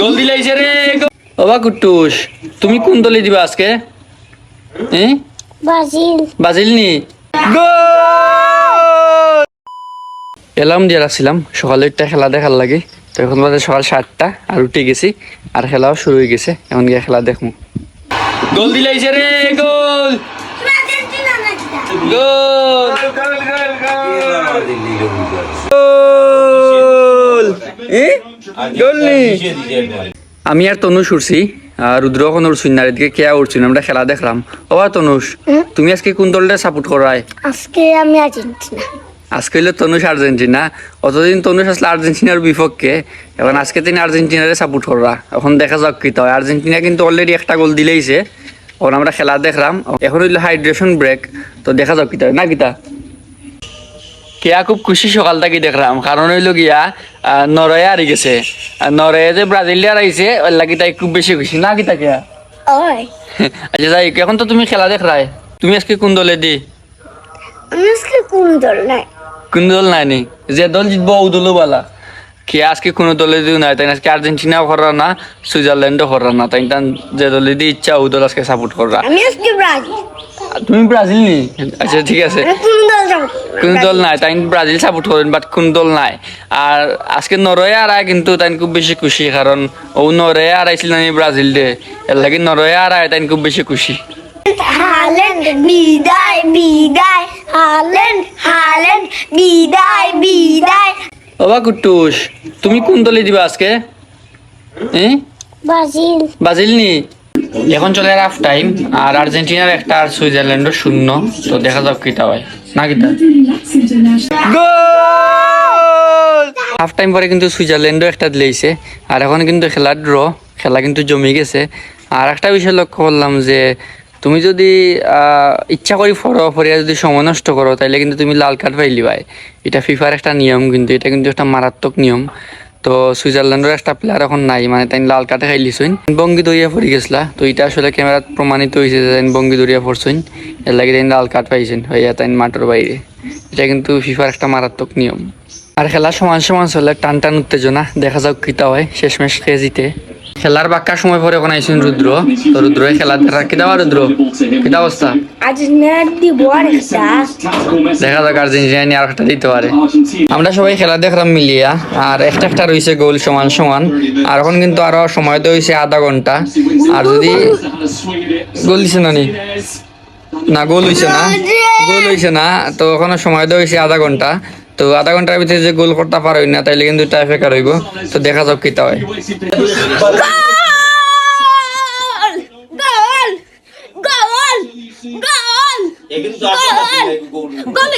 গোল দিলাইছে রে। বাবা কুট্টুস, তুমি কোন দলে দিবা আজকে? ব্রাজিল। ব্রাজিল নি গোল। এলার্ম দিয়ে রাখছিলাম সকালে একটা খেলা দেখার লাগে, তো এখন বাজে সকাল 7টা আর উঠে গেছি, আর খেলাও শুরু হয়ে গেছে। এখন গিয়ে খেলা দেখবো। গোল দিলাইছে রে, গোল গোল গোল নি। আমি আর তনুষ উঠছি, রুদ্র এখন উঠছুন না, এদিকে কেয়া উঠছুন, আমরা খেলা দেখলাম। ও তনুষ, তুমি আজকে কোন দলটা সাপোর্ট করায়? আজকে আমি আর্জেন্টিনা। আজকে হইলো তনুষ আর্জেন্টিনা, অতদিন তনুষ আসলে আর্জেন্টিনার বিপক্ষে, এখন আজকে তিনি আর্জেন্টিনারে সাপোর্ট করা। এখন দেখা যাক কি হয়। আর্জেন্টিনা কিন্তু অলরেডি একটা গোল দিলেইছে। এখন আমরা খেলা দেখলাম, এখন হইলো হাইড্রেশন ব্রেক, তো দেখা যাক কি হয় না কিতা। কেয়া খুব খুশি সকাল থেকে দেখলাম, কারণ হইলো গিয়া নরওয়ে হারি গেছে। নরওয়ে যে ব্রাজিল হারাইছে ওর লাগি তাই খুব বেশি খুশি না কিতা কেয়া। আচ্ছা যাই, এখন তো তুমি খেলা দেখলাই, তুমি আজকে কোন দলে দি? আমি আজকে কোন দল নাই। কোন দল নাই নি? যে দল জিতবো ও দলও বলা। কে আজকে কোনো দলে দিও নাই, তাই আজকে আর্জেন্টিনাও করা না, সুইজারল্যান্ডও করা না, তাই যে দলে দিয়ে ইচ্ছা ও দল আজকে সাপোর্ট করা। আমি আজকে ব্রাজিল। তুমি ব্রাজিল নি? আচ্ছা ঠিক আছে, কোন দল নাই, তাই ব্রাজিল সাপোর্ট করেন, বাট কোন দল নাই। আর আজকে নরওয়ে হারায় কিন্তু তাই খুব বেশি খুশি, কারণ ও নরওয়ে হারাইছিল না ব্রাজিল দে, এর লাগে নরওয়ে হারায় তাই খুব বেশি খুশি। হাল্যান্ড বিদায় বিদায়, হাল্যান্ড হাল্যান্ড বিদায় বিদায়। বাবা কুট্টুস, তুমি কোন দলে দিবা আজকে? ব্রাজিল। ব্রাজিল নি। এখন চলে হাফ টাইম, আর আর্জেন্টিনার একটা আর সুইজারল্যান্ডের 0, তো দেখা যাক কিটা হয় না কিটা। গোল! হাফ টাইম পরে কিন্তু সুইজারল্যান্ডও একটা দিলেইছে, আর এখন কিন্তু খেলা ড্র, খেলা কিন্তু জমে গেছে। আর একটা বিষয় লক্ষ্য করলাম যে তুমি যদি ইচ্ছা করি ফরিয়া যদি সময় নষ্ট করো, তাইলে কিন্তু তুমি লাল কার্ড পাইলি ভাই। এটা ফিফার একটা নিয়ম, কিন্তু এটা কিন্তু একটা মারাত্মক নিয়ম। তো সুইজারল্যান্ডের একটা প্লেয়ার এখন নাই, মানে তাই লাল কার্ডে খাইলিছইন, বঙ্গি দরিয়া পড়ে গেছিলা। তো এটা আসলে ক্যামেরাত প্রমাণিত হয়েছে যে তাই বঙ্গি দরিয়া পড়ছইন, এর লাগে তাই লাল কার্ড পাইছেন হইয়া তাই মাঠের বাইরে। এটা কিন্তু ফিফার একটা মারাত্মক নিয়ম। আর খেলা সমান সমান চলে, টান টান উত্তেজনা, দেখা যাক কিতা হয়, শেষমেশ খেয়ে জিতে। খেলার বাক্কা সময় পরে এখন আইসুন রুদ্র, তো রুদ্র খেলা দেখা কিতা রুদ্র কিতা অবস্থা? দেখা যাক আর্জেন্টিনা নিয়ে আর একটা দিতে পারে। আমরা সবাই খেলা দেখলাম মিলিয়া, আর একটা একটা রয়েছে গোল সমান সমান। আর এখন কিন্তু আরো সময় তো হয়েছে আধা ঘন্টা, আর যদি গোল দিছে না গোল হয়েছে না, তো এখনো সময় তো হয়েছে আধা ঘন্টা। তো আধা ঘন্টার ভিতরে যে গোল করতে পারো না, তাইলে কিন্তু টাই ফেকার হইব। তো দেখা যাক কিতা হয়। গোল